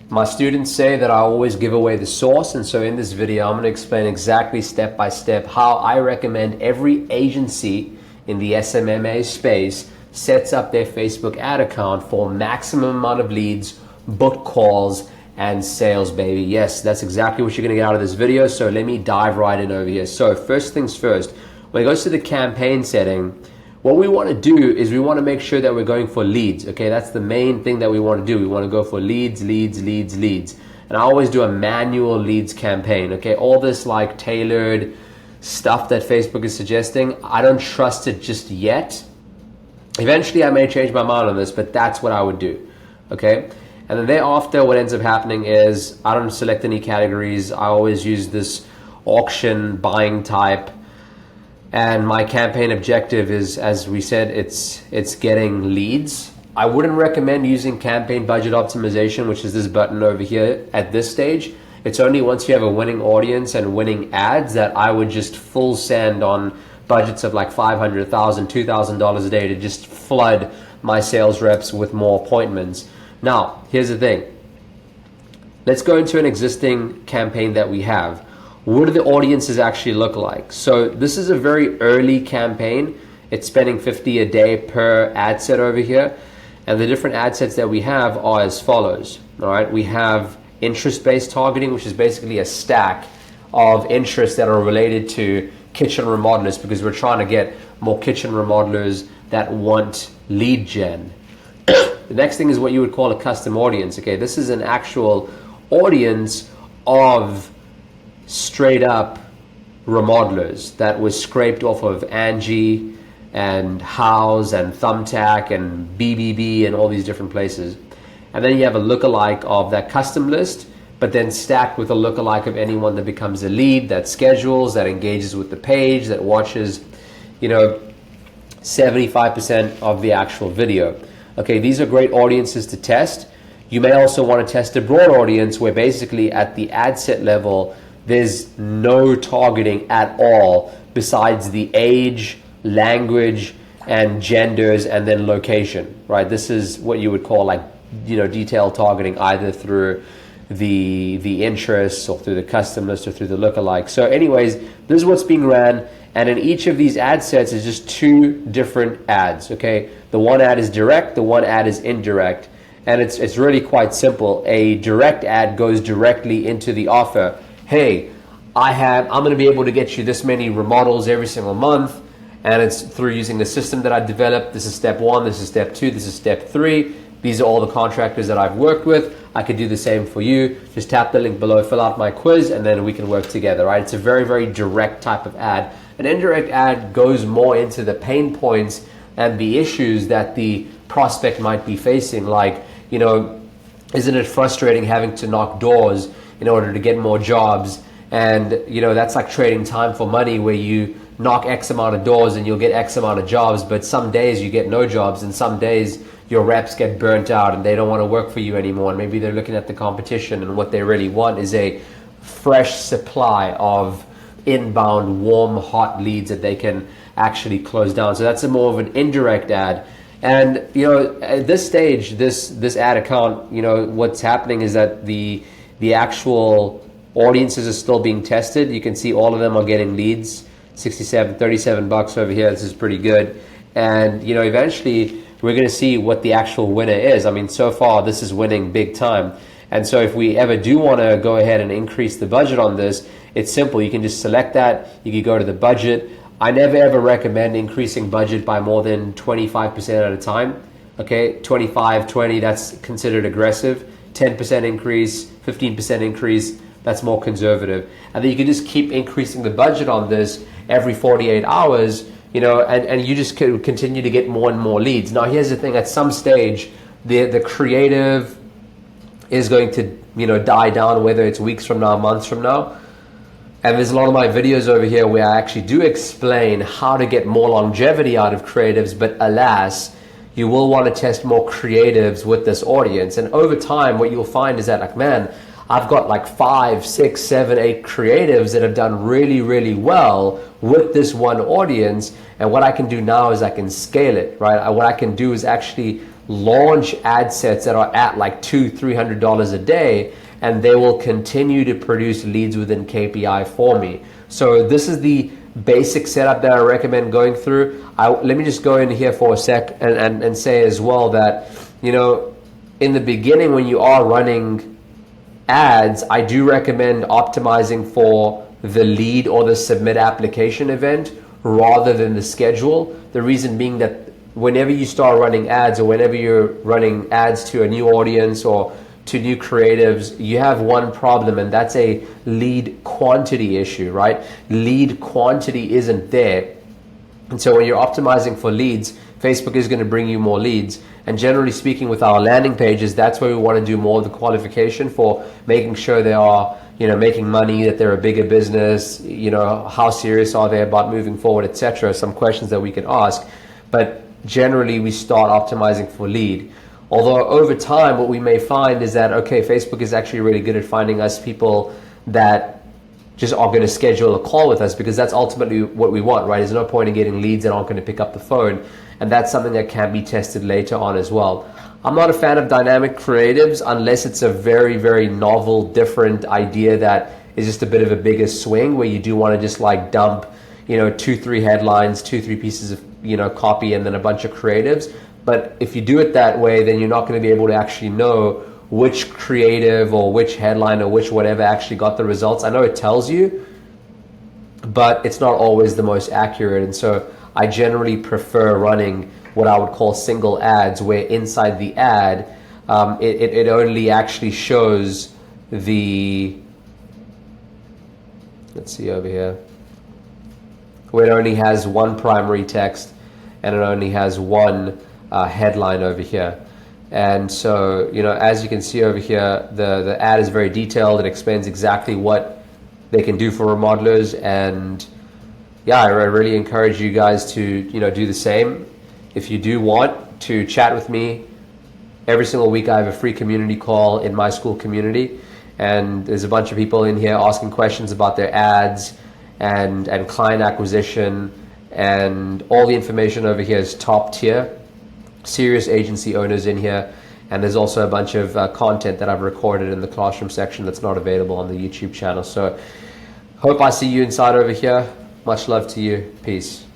My students say that I always give away the source, and so in this video I'm going to explain exactly step by step how I recommend every agency in the SMMA space sets up their Facebook ad account for maximum amount of leads, book calls, and sales, baby. Yes, that's exactly what you're going to get out of this video, so let me dive right in over here. So first things first, when it goes to the campaign setting, what we want to do is we want to make sure that we're going for leads. Okay, that's the main thing that we want to do. We want to go for leads. And I always do a manual leads campaign. Okay, all this like tailored stuff that Facebook is suggesting, I don't trust it just yet. Eventually I may change my mind on this, but that's what I would do. Okay, and then thereafter what ends up happening is I don't select any categories. I always use this auction buying type. And my campaign objective is, as we said, it's getting leads. I wouldn't recommend using campaign budget optimization, which is this button over here at this stage. It's only once you have a winning audience and winning ads that I would just full send on budgets of like $500, $1,000, $2,000 a day to just flood my sales reps with more appointments. Now, here's the thing. Let's go into an existing campaign that we have. What do the audiences actually look like? So this is a very early campaign. It's spending $50 a day per ad set over here. And the different ad sets that we have are as follows. All right, we have interest-based targeting, which is basically a stack of interests that are related to kitchen remodelers, because we're trying to get more kitchen remodelers that want lead gen. The next thing is what you would call a custom audience. Okay, this is an actual audience of straight up remodelers that was scraped off of Angie and House and Thumbtack and BBB and all these different places. And then you have a lookalike of that custom list, but then stacked with a lookalike of anyone that becomes a lead, that schedules, that engages with the page, that watches, 75% of the actual video. Okay, these are great audiences to test. You may also want to test a broad audience where basically at the ad set level, there's no targeting at all besides the age, language, and genders, and then location, right? This is what you would call like, detailed targeting, either through the interests or through the custom list or through the lookalike. So anyways, this is what's being ran. And in each of these ad sets is just two different ads, okay? The one ad is direct, the one ad is indirect. And it's really quite simple. A direct ad goes directly into the offer. Hey, I'm going to be able to get you this many remodels every single month, and it's through using the system that I developed. This is step 1, this is step 2, this is step 3. These are all the contractors that I've worked with. I could do the same for you. Just tap the link below, fill out my quiz, and then we can work together, right? It's a very, very direct type of ad. An indirect ad goes more into the pain points and the issues that the prospect might be facing, like, isn't it frustrating having to knock doors in order to get more jobs? And that's like trading time for money, where you knock X amount of doors and you'll get X amount of jobs, but some days you get no jobs, and some days your reps get burnt out and they don't want to work for you anymore, and maybe they're looking at the competition, and what they really want is a fresh supply of inbound warm hot leads that they can actually close down. So that's a more of an indirect ad. And at this stage, this ad account, what's happening is that the actual audiences are still being tested. You can see all of them are getting leads. 37 bucks over here. This is pretty good. And eventually we're going to see what the actual winner is. I mean, so far this is winning big time. And so if we ever do want to go ahead and increase the budget on this, it's simple. You can just select that. You can go to the budget. I never ever recommend increasing budget by more than 25% at a time. Okay, 25, 20, that's considered aggressive. 10% increase, 15% increase, that's more conservative. And then you can just keep increasing the budget on this every 48 hours, and you just could continue to get more and more leads. Now, here's the thing. At some stage, the creative is going to, die down, whether it's weeks from now, months from now. And there's a lot of my videos over here where I actually do explain how to get more longevity out of creatives, but alas, you will want to test more creatives with this audience. And over time, what you'll find is that, like, man, I've got like 5, 6, 7, 8 creatives that have done really, really well with this one audience. And what I can do now is I can scale it, right? What I can do is actually launch ad sets that are at like $200-300 a day, and they will continue to produce leads within KPI for me. So this is the basic setup that I recommend going through. Let me just go in here for a sec and say as well that, you know, in the beginning when you are running ads, I do recommend optimizing for the lead or the submit application event rather than the schedule. The reason being that whenever you start running ads, or whenever you're running ads to a new audience or to new creatives, you have one problem, and that's a lead quantity issue, right? Lead quantity isn't there. And so when you're optimizing for leads, Facebook is going to bring you more leads. And generally speaking, with our landing pages, that's where we want to do more of the qualification for making sure they are, you know, making money, that they're a bigger business, you know, how serious are they about moving forward, etc. Some questions that we can ask. But generally, we start optimizing for lead. Although over time, what we may find is that, okay, Facebook is actually really good at finding us people that just are going to schedule a call with us, because that's ultimately what we want, right? There's no point in getting leads that aren't going to pick up the phone. And that's something that can be tested later on as well. I'm not a fan of dynamic creatives unless it's a very, very novel, different idea that is just a bit of a bigger swing, where you do want to just like dump, you know, 2-3 headlines, 2-3 pieces of, you know, copy, and then a bunch of creatives. But if you do it that way, then you're not going to be able to actually know which creative or which headline or which whatever actually got the results. I know it tells you, but it's not always the most accurate. And so I generally prefer running what I would call single ads, where inside the ad, it only actually shows the, let's see over here, where it only has one primary text and it only has one headline over here. And so, you know, as you can see over here, the ad is very detailed. It explains exactly what they can do for remodelers. And yeah, I really encourage you guys to, you know, do the same. If you do want to chat with me, every single week I have a free community call in my school community, and there's a bunch of people in here asking questions about their ads and client acquisition, and all the information over here is top tier. Serious agency owners in here, and there's also a bunch of content that I've recorded in the classroom section that's not available on the YouTube channel. So hope I see you inside over here. Much love to you. Peace.